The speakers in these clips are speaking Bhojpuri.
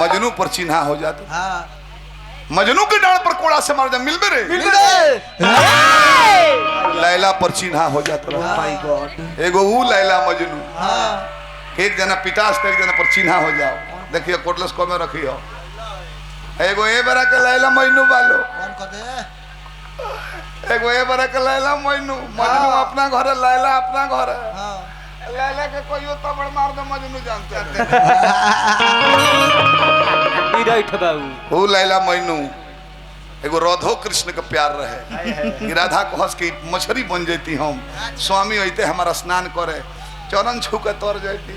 मजनू पर चिन्हा हो जाता। हाँ मजनू के डाल पर कोड़ा से मार जा मिल बे लैला पर चिन्हा हो जाता। माय गॉड एगो ऊ लैला मजनू हाँ एक जना पितास एक जना पर चिन्हा हो जाओ। देखिए कोटलस को में रखी हो एगो ए बरा के लैला मजनू बालो कौन कहते एगो ए बरा के लैला मजनू मजनू अपना घर है लैला अपना घर है। हाँ लैला के कोई तबड़ मार दो मजनू जानते हैं वो लैला मजनू एगो राधो कृष्ण का प्यार रहे कि राधा को हंस के मछली बन जाती हम स्वामी अते हमारा स्नान करे चरण छू के तर जाती।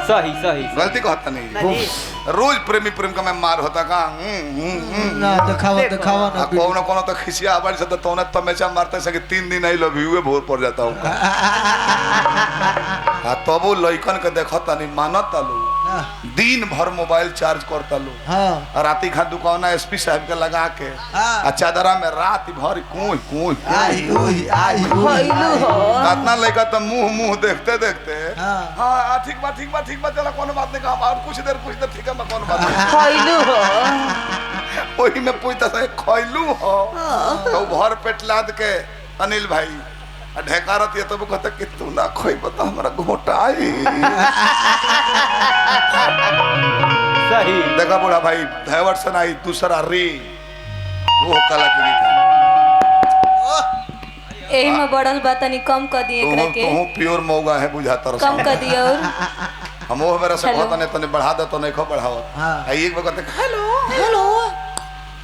सही सही गलती कहता नहीं रोज प्रेमी प्रेम का मैं मार होता का ना दिखावा दिखावा ना कोनो कोनो तो खिसिया आवाज से तो ना तमेचा मारते से कि 3 दिन आई लव यू भोर पड़ जाता हूँ तब वो लइकन के देखता नहीं मानता लो दिन भर मोबाइल चार्ज करता लो हाँ राती खा दुकाना एसपी साहब के लगा के चादरा में रात भर कोई कोई कितना लड़का तो मुंह देखते देखते हाँ ठीक बा चला कोनो बात नहीं और कुछ देर ठीक है कोनो बात नहीं वही में पूछता से खैलू हो तो भर पेट लाद के अनिल भाई ढेकारत ये तो कहता कि तू ना खोई बता हमारा घोटाई सही देखा बूढ़ा भाई धैवट से नहीं दूसरा रे वो कला की एही में बढ़ल बा तनी कम कर दिए एकरा के तू प्योर मौगा है बुझाता रहा कम कर दियो और हम वो मेरा से कहता नहीं तने बढ़ा दे तो नहीं खो बढ़ाओ एक बार कहते हेलो हेलो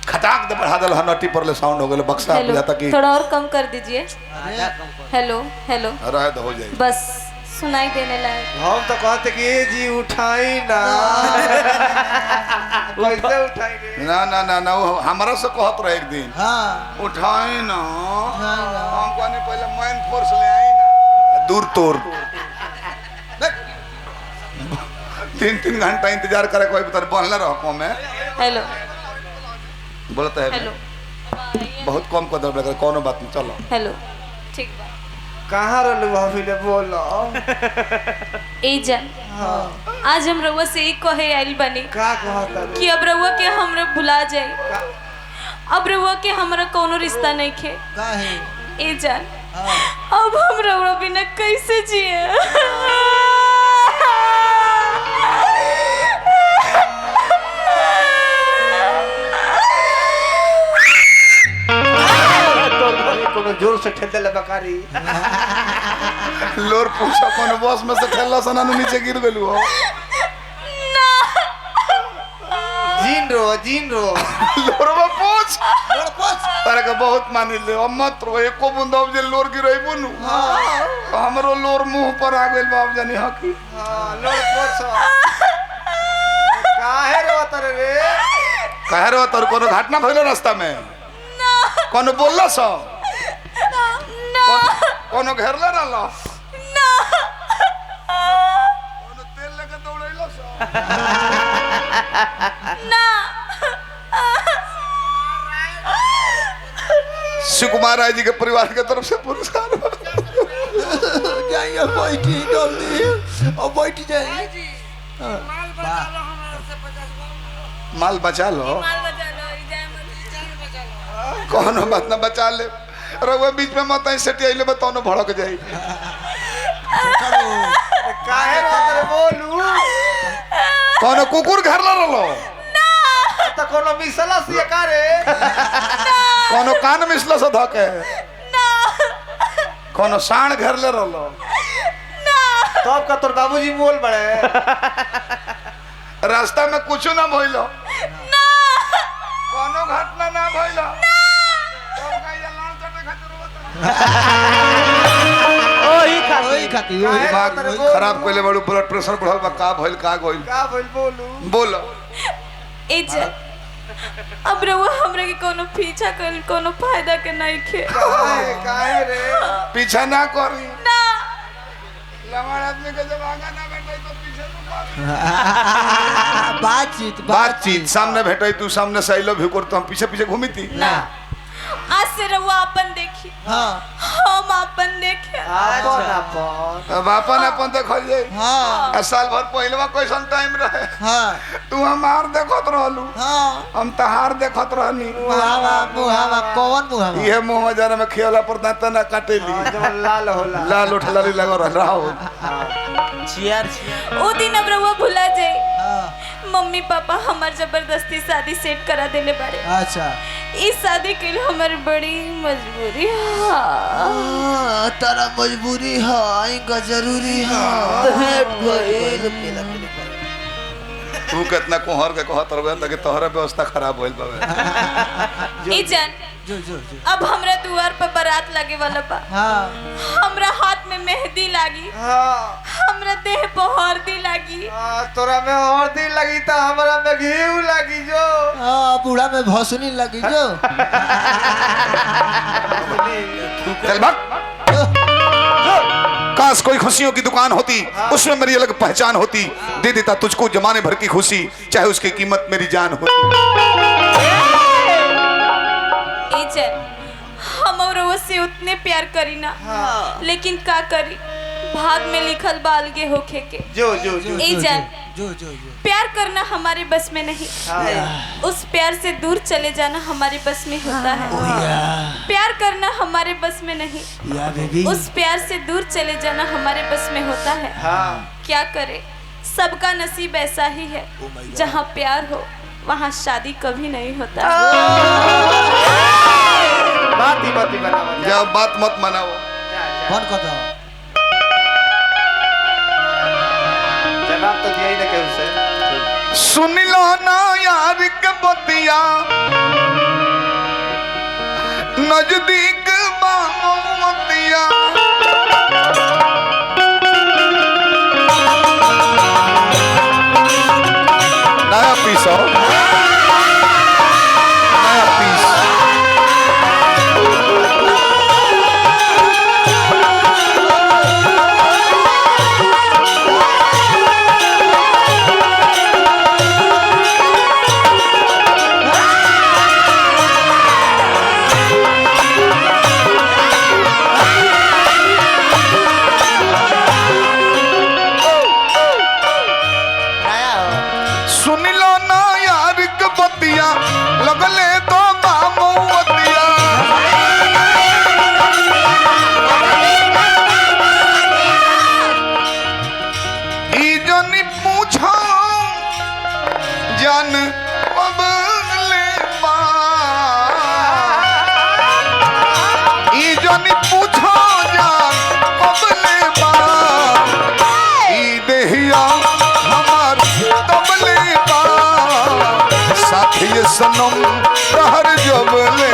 खटाक दे बढ़ा दे नटी पर ले साउंड हो गेल बक्सा बुझाता कि थोड़ा और कम कर दीजिए हेलो हेलो रह हो जाए बस सुनाई देने लायक। हम तो कहते कि ये जी उठाई ना कैसे उठाई ना ना ना ना वो हमारा से कहत रहे एक दिन हाँ उठाई ना हम कहने पहले मैन फोर्स ले आई ना दूर तोड़ 3 घंटा इंतजार करे कोई बता बनला रहो को में हेलो बोलता है हेलो बहुत कम कदर लग कोनो बात नहीं चलो हेलो ठीक बा कहाँ रहलू भाभी ले बोलो ए जान आज हम रउआ से एक कहे आइल बनी का कहता कि अब रउआ के हमरा भुला जाए अब रउआ के हमरा कोनो रिश्ता नहीं खे काहे ए जान अब हम रउआ बिना कैसे जिए कोनो जोर से ठेल दे बकारी लोर पूछा कोनो बॉस में से खेलला सना नीचे गिर गेलू हो जीन रो लोरवा पूछ तारे के बहुत मानी ले मत रो एको बूंद अब जे लोर गिरई बुनु हमरो लोर मुंह पर आ गेल बाप जानी हकी हां लोर पोछ काहे रो तरे रे काहे रो तोर कोनो घटना भइलो रास्ता में कोनो बोलला सो कोनो घेरला रहलो कोनो तेल लेके दौड़ैलो सो सुकुमार राय जी के परिवार के तरफ से पुरस्कार जाइए बैठी जल्दी और बैठ जाइए माल बचा लो कोनो बात ना बचा ले रउआ बीच में मत आई सेटी आइले बताओ न भड़क जाई काहे रो तरे बोलू कोनो कुकुर घेरला रहलो त कोनो मिसला से कारे कोनो कान मिसला से धके कोनो साण घेरले रहलो तब का तोर बाबूजी बोल बड़े रास्ता में कुछ ना भइलो कोनो घटना ना भइलो तब कहिया लाल चटे खातिर ओही खाती दिमाग खराब कइले बड़ू ब्लड प्रेशर बढ़ल बा का भइल का गइल का बोल बोलू बोलो ए जान अब रउआ हमरा के कोनो पीछा कर कोनो फायदा के नहीं खे काहे रे पीछा ना करी ना लंगड़ आदमी के जब आगा ना बैठे तो पीछे तो बातचीत बातचीत सामने भेटे तू सामने से आई लव यू करतो हम पीछे पीछे घूमी थी ना आज से रहुआ अपन देखी, हाँ हम अपन देखे। अपन अपन अब अपन अपन देखो जे हाँ साल भर पहलवा कैसन टाइम रहे, हाँ तू हमार देखत रहलू, हाँ हम तहार देखत रहनी। मुहावा मुहावा कौन मुहावा ये मुंह जरा में खेला पर दांत ना काटेली, जब लाल होला लाल उठलाली लगो रहो। चियर चियर वो दिन अब रहुआ भुला जाए। हाँ मम्मी पापा हमार जबरदस्ती शादी सेट करा देले बारे। अच्छा इस शादी के लिए हमारी बड़ी मजबूरी है। तारा मजबूरी है आएगा जरूरी तू कितना कोहर के कहत रहे ताकि तोहरा व्यवस्था खराब होइल बावे। ई जान जो जो जो अब हमरा द्वार पर बारात लगे वाला बा। हाँ हमरा हाथ में मेहंदी लागी, हाँ हमरा देह पर हल्दी लागी। तोरा में हल्दी लगी तो हमरा में घी लगी जो हाँ बूढ़ा में भौसनी लगी जो चल भाग। काश कोई खुशियों की दुकान होती, उसमें मेरी अलग पहचान होती, दे देता तुझको जमाने भर की खुशी, चाहे उसकी कीमत मेरी जान होती। हम और उससे उतने प्यार करी ना, लेकिन का करी, भाग में लिखल बाल के होखे के। जो जो जो ए जान जो जो जो प्यार करना हमारे बस में नहीं, उस प्यार से दूर चले जाना हमारे बस में होता है। प्यार करना हमारे बस में नहीं, या बेबी उस प्यार से दूर चले जाना हमारे बस में होता है। क्या करे, सबका नसीब ऐसा ही है, जहाँ प्यार हो वहाँ शादी कभी नहीं होता। बात ही बनावा जब बात मत मनाओ। फोन कर दो जवाब तो दिया ही ना केहू से। सुन लो ना यार के बतिया, नजदीक बामतिया, नया पीस हो, नया पीस। सुन लो ना यार के बतिया, लगले तो बामतिया। ई जनी पूछो जान बबले बा, ई जनी पूछो जान बबले बा, ई देहिया हमार तबले बा, साथी सनम रहर जबले।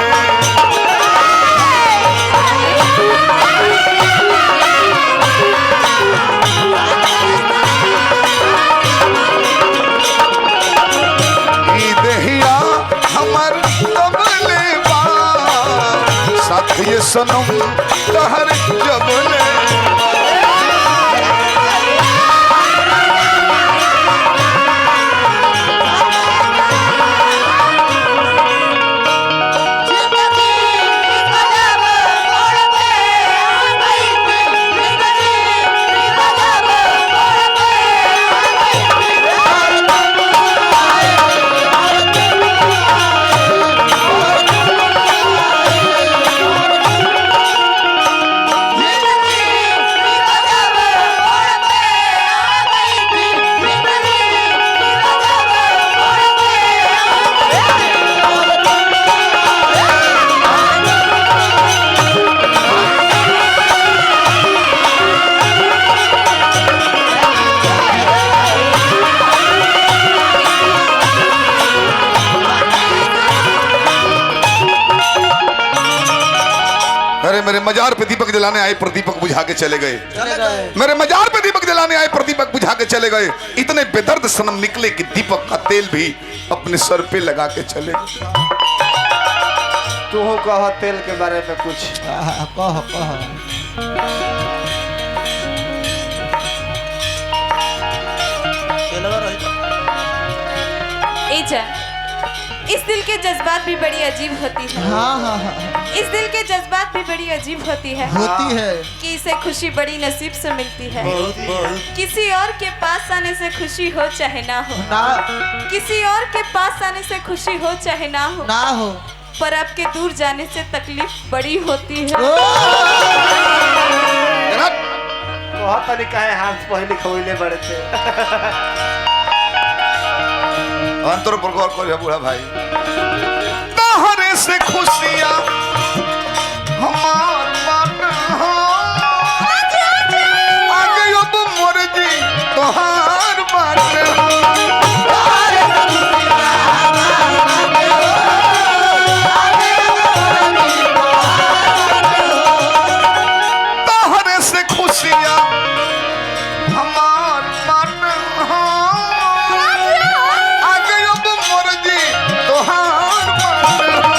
ई देहिया हमर तबले बा, साथी सनम रहर जबले। मेरे मजार पे दीपक जलाने आए पर दीपक बुझा के चले गए। मेरे मजार पे दीपक जलाने आए पर दीपक बुझा के चले गए। इतने बेदर्द सनम निकले कि दीपक का तेल भी अपने सर पे लगा के चले। तू कह तेल के बारे में कुछ। कह कह इस दिल के जज्बात भी बड़ी अजीब होती है। हाँ हाँ हाँ इस दिल के जज्बात भी बड़ी अजीब होती है होती है। कि इसे खुशी बड़ी नसीब से मिलती है। बहुत किसी और के पास आने से खुशी हो चाहे ना हो, ना किसी और के पास आने से खुशी हो चाहे ना हो, ना हो। पर आपके दूर जाने से तकलीफ बड़ी होती है। बहुत तरीका है, हाथ पहले खोले बड़े थे। अंतर पर गौर करिए बूढ़ा भाई। तोहरे से खुशियाँ हमार मन हो, आगे अब मर्जी तोहार बाटे हो। तोहरे से खुशियाँ हमार मन हो, आगे अब मर्जी तोहार बाटे हो।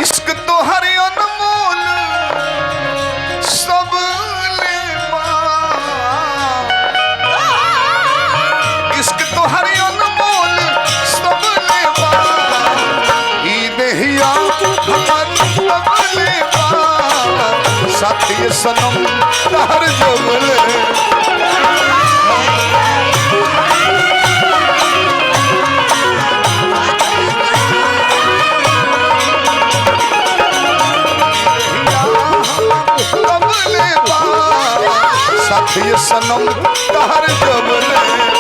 इश्क तो हर अनमोल सब लेवा, इश्क तो हर अनमोल सब लेवा, ई देहिया हमर सब लेवा, साथी सनम तहर जोगले। साथी सनम तहर जोगले।